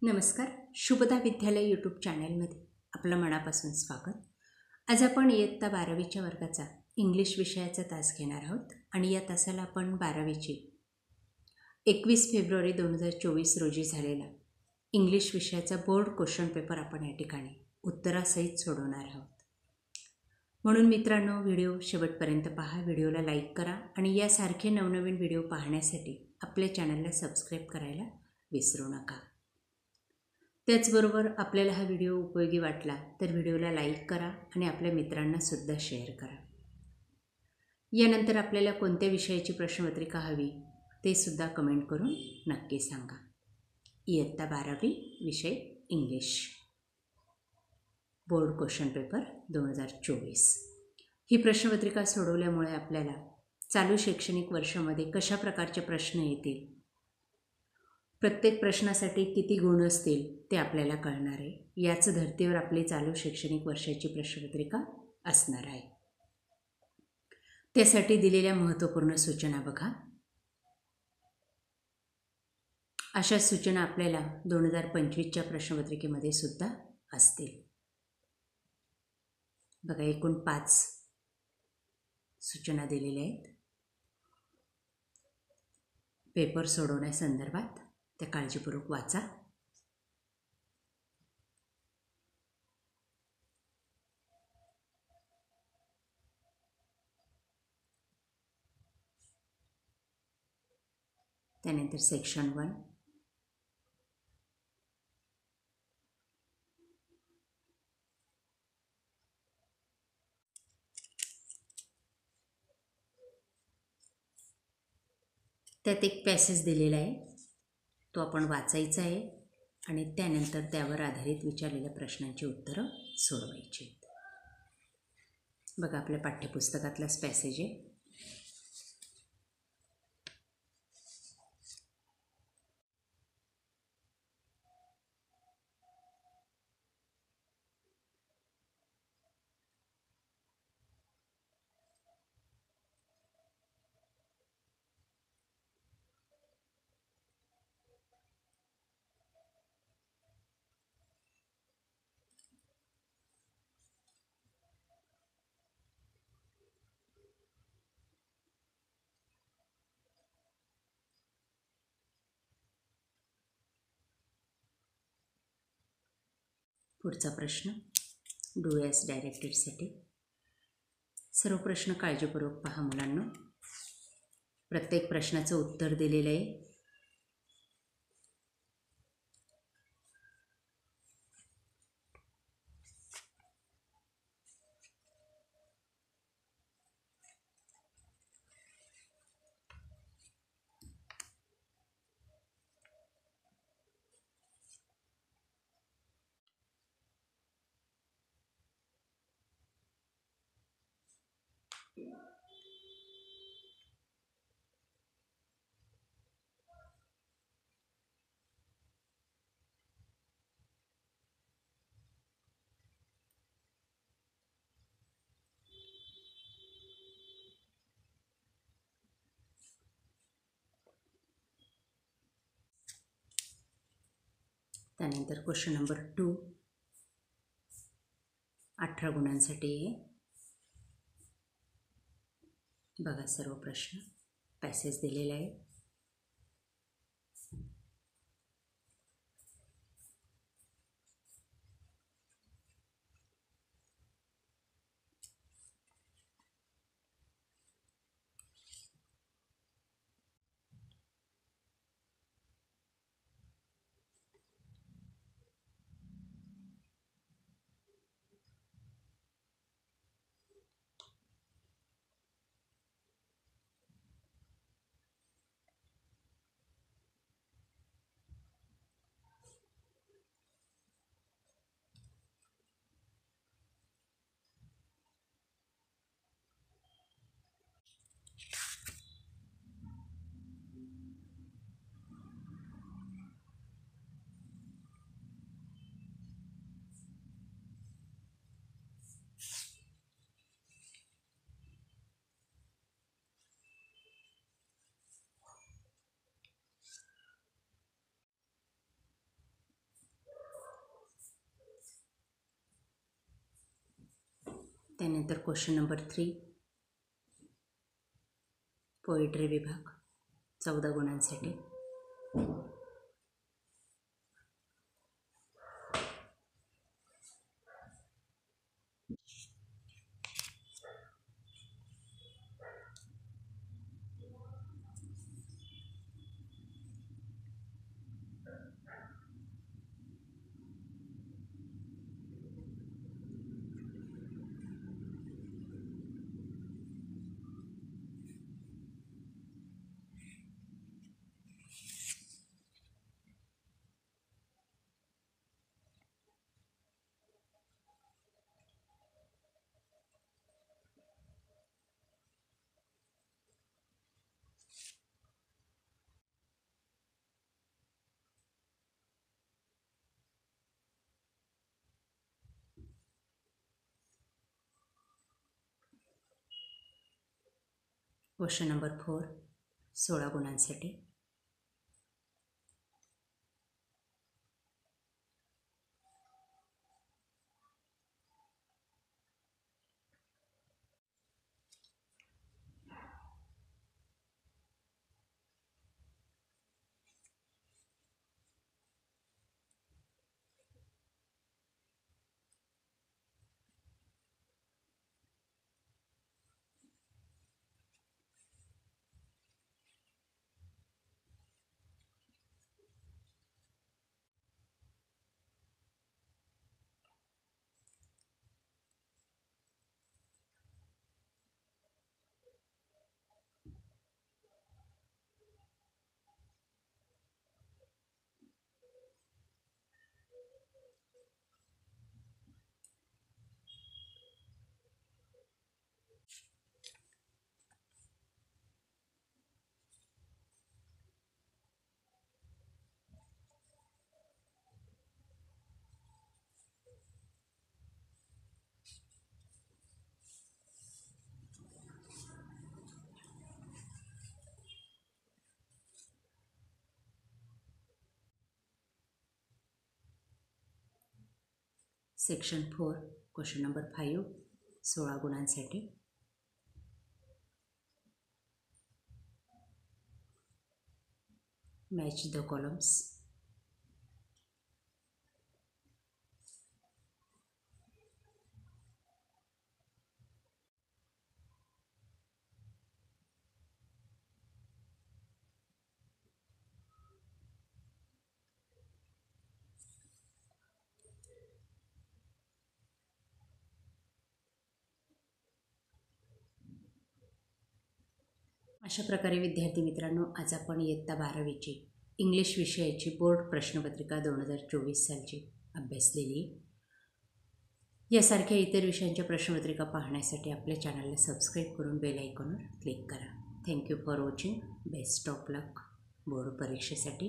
नमस्कार. शुभदा विद्यालय यूट्यूब चॅनलमध्ये आपलं मनापासून स्वागत. आज आपण इयत्ता 12वीच्या वर्गाचा इंग्लिश विषयाचा तास घेणार आहोत आणि या तासाला आपण 12वीची 21 फेब्रुवारी 2024 रोजी झालेला इंग्लिश विषयाचा बोर्ड क्वेश्चन पेपर आपण या ठिकाणी उत्तरासहित सोडवणार आहोत. म्हणून मित्रांनो, व्हिडिओ शेवटपर्यंत पहा, व्हिडिओला लाईक करा आणि यासारखे नवनवीन व्हिडिओ पाहण्यासाठी आपल्या चॅनलला सबस्क्राईब करायला विसरू नका. त्याचबरोबर आपल्याला हा व्हिडिओ उपयोगी वाटला तर व्हिडिओला लाईक करा आणि आपल्या मित्रांनासुद्धा शेअर करा. यानंतर आपल्याला कोणत्या विषयाची प्रश्नपत्रिका हवी ते सुद्धा कमेंट करून नक्की सांगा. इयत्ता 12वी विषय इंग्लिश बोर्ड क्वेश्चन पेपर 2024 ही प्रश्नपत्रिका सोडवल्यामुळे आपल्याला चालू शैक्षणिक वर्षामध्ये कशा प्रकारचे प्रश्न येतील, प्रत्येक प्रश्नासाठी किती गुण असतील ते आपल्याला कळणार आहे. याच धर्तीवर आपली चालू शैक्षणिक वर्षाची प्रश्नपत्रिका असणार आहे. त्यासाठी दिलेल्या महत्त्वपूर्ण सूचना बघा. अशा सूचना आपल्याला 2025च्या प्रश्नपत्रिकेमध्ये सुद्धा असतील. बघा, एकूण 5 सूचना दिलेल्या आहेत पेपर सोडवण्यासंदर्भात. त्या काळजीपूर्वक वाचा. त्यानंतर सेक्शन 1, त्यात एक पॅसेज दिलेला आहे, तो आपण वाचायचा आहे आणि त्यानंतर त्यावर आधारित विचारलेल्या प्रश्नांची उत्तरं सोडवायची आहेत. बघा, आपल्या पाठ्यपुस्तकातलाच पॅसेज आहे. पुढचा प्रश्न डू ॲज डायरेक्टेडसाठी. सर्व प्रश्न काळजीपूर्वक पहा मुलांनो. प्रत्येक प्रश्नाचं उत्तर दिलेलं आहे. त्यानंतर क्वेश्चन नंबर 2 18 गुणांसाठी आहे. बघा, सर्व प्रश्न पॅसेज दिलेला आहे. त्यानंतर क्वेश्चन नंबर 3 पोएट्री विभाग 14 गुणांसाठी. क्वेश्चन नंबर 4 16 गुणांसाठी. सेक्शन 4 क्वेश्चन नंबर 5 16 गुणांसाठी. Match the columns. अशा प्रकारे विद्यार्थी मित्रांनो, आज आपण इयत्ता 12वीची इंग्लिश विषयाची बोर्ड प्रश्नपत्रिका 2024 सालची अभ्यासलेली. यासारख्या इतर विषयांच्या प्रश्नपत्रिका पाहण्यासाठी आपल्या चॅनलला सबस्क्राईब करून बेल आयकॉनवर क्लिक करा. Thank you for watching. Best of luck board परीक्षेसाठी.